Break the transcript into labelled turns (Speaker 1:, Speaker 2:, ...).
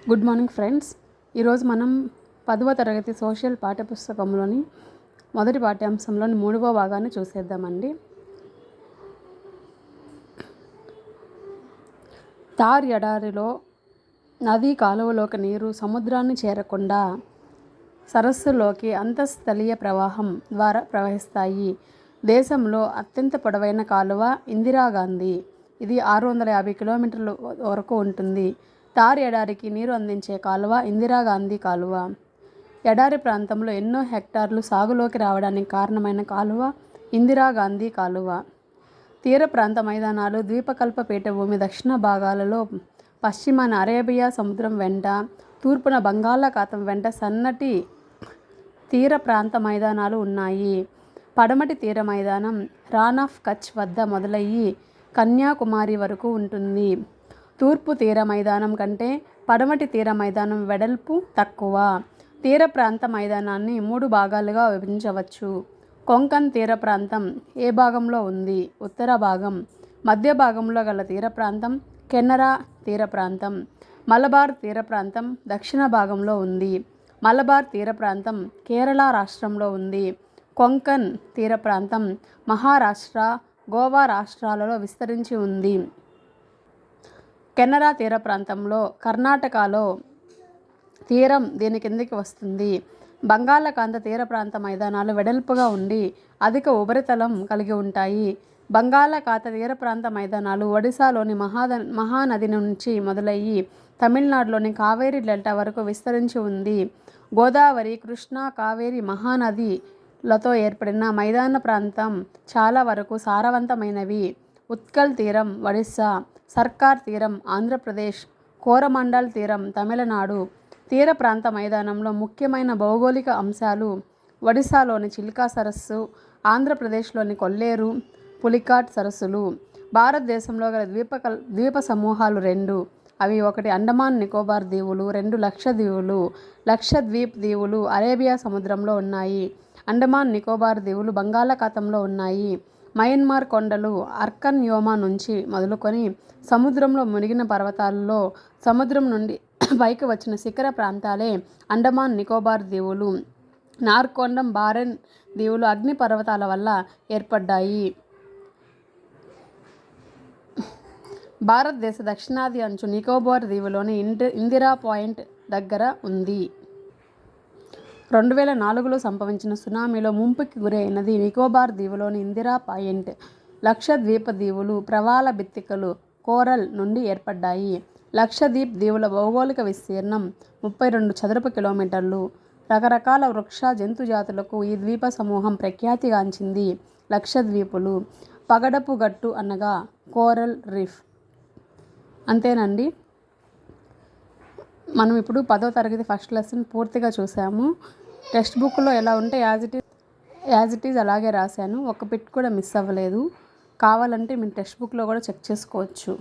Speaker 1: Good morning friends. ఈరోజు మనం 10వ తరగతి సోషల్ పాఠ్యపుస్తకంలోని మొదటి పాఠ్యాంశంలోని 3వ భాగాన్ని చూసేద్దామండి. థార్ ఎడారిలో నదీ కాలువలోకి నీరు సముద్రాన్ని చేరకుండా సరస్సులోకి అంతఃస్థలీయ ప్రవాహం ద్వారా ప్రవహిస్తాయి. దేశంలో అత్యంత పొడవైన కాలువ ఇందిరాగాంధీ. ఇది 650 కిలోమీటర్ల వరకు ఉంటుంది. థార్ ఎడారికి నీరు అందించే కాలువ ఇందిరాగాంధీ కాలువ. ఎడారి ప్రాంతంలో ఎన్నో హెక్టార్లు సాగులోకి రావడానికి కారణమైన కాలువ ఇందిరాగాంధీ కాలువ. తీర ప్రాంత మైదానాలు ద్వీపకల్ప పీఠభూమి దక్షిణ భాగాలలో పశ్చిమాన అరేబియా సముద్రం వెంట, తూర్పున బంగాళాఖాతం వెంట సన్నటి తీర ప్రాంత మైదానాలు ఉన్నాయి. పడమటి తీర మైదానం రాన్ ఆఫ్ కచ్ వద్ద మొదలయ్యి కన్యాకుమారి వరకు ఉంటుంది. తూర్పు తీర మైదానం కంటే పడమటి తీర మైదానం వెడల్పు తక్కువ. తీర ప్రాంత మైదానాన్ని 3 భాగాలుగా విభజించవచ్చు. కొంకన్ తీర ప్రాంతం ఏ భాగంలో ఉంది? ఉత్తర భాగం. మధ్య భాగంలో గల తీర ప్రాంతం కెనరా తీర ప్రాంతం. మలబార్ తీర ప్రాంతం దక్షిణ భాగంలో ఉంది. మలబార్ తీర ప్రాంతం కేరళ రాష్ట్రంలో ఉంది. కొంకన్ తీర ప్రాంతం మహారాష్ట్ర, గోవా రాష్ట్రాలలో విస్తరించి ఉంది. కెనరా తీర ప్రాంతంలో కర్ణాటకలో తీరం దీని కిందికి వస్తుంది. బంగాళాఖాత తీర ప్రాంత మైదానాలు వెడల్పుగా ఉండి అధిక ఉపరితలం కలిగి ఉంటాయి. బంగాళాఖాత తీర ప్రాంత మైదానాలు ఒడిశాలోని మహానది నుంచి మొదలయ్యి తమిళనాడులోని కావేరీ డెల్టా వరకు విస్తరించి ఉంది. గోదావరి, కృష్ణా, కావేరీ మహానదిలతో ఏర్పడిన మైదాన ప్రాంతం చాలా వరకు సారవంతమైనవి. ఉత్కల్ తీరం ఒడిశా, సర్కార్ తీరం ఆంధ్రప్రదేశ్, కోరమండల్ తీరం తమిళనాడు. తీర ప్రాంత మైదానంలో ముఖ్యమైన భౌగోళిక అంశాలు ఒడిశాలోని చిల్కా సరస్సు, ఆంధ్రప్రదేశ్లోని కొల్లేరు, పులికాట్ సరస్సులు. భారతదేశంలో గల ద్వీప సమూహాలు 2. అవి 1 అండమాన్ నికోబార్ దీవులు, 2 లక్షద్వీపులు. లక్షద్వీప్ దీవులు అరేబియా సముద్రంలో ఉన్నాయి. అండమాన్ నికోబార్ దీవులు బంగాళాఖాతంలో ఉన్నాయి. మయన్మార్ కొండలు అర్కన్ యోమా నుంచి మొదలుకొని సముద్రంలో మునిగిన పర్వతాలలో సముద్రం నుండి పైకి వచ్చిన శిఖర ప్రాంతాలే అండమాన్ నికోబార్ దీవులు. నార్కొండం, బారెన్ దీవులు అగ్ని పర్వతాల వల్ల ఏర్పడ్డాయి. భారతదేశ దక్షిణాది అంచు నికోబార్ దీవులోని ఇందిరా పాయింట్ దగ్గర ఉంది. 2004లో సంభవించిన సునామీలో ముంపుకి గురైనది నికోబార్ దీవులోని ఇందిరా పాయింట్. లక్షద్వీప దీవులు ప్రవాల భిత్తికలు కోరల్ నుండి ఏర్పడ్డాయి. లక్షద్వీప్ దీవుల భౌగోళిక విస్తీర్ణం 32 చదరపు కిలోమీటర్లు. రకరకాల వృక్ష జంతు జాతులకు ఈ ద్వీప సమూహం ప్రఖ్యాతిగాంచింది. లక్షద్వీపులు పగడపు గట్టు అనగా కోరల్ రీఫ్. అంతేనండి. మనం ఇప్పుడు 10వ తరగతి ఫస్ట్ లెసన్ పూర్తిగా చూసాము. టెక్స్ట్ బుక్లో ఎలా ఉంటే యాజ్ ఇట్ ఈజ్ అలాగే రాశాను. ఒక బిట్ కూడా మిస్ అవ్వలేదు. కావాలంటే మీరు టెక్స్ట్ బుక్లో కూడా చెక్ చేసుకోవచ్చు.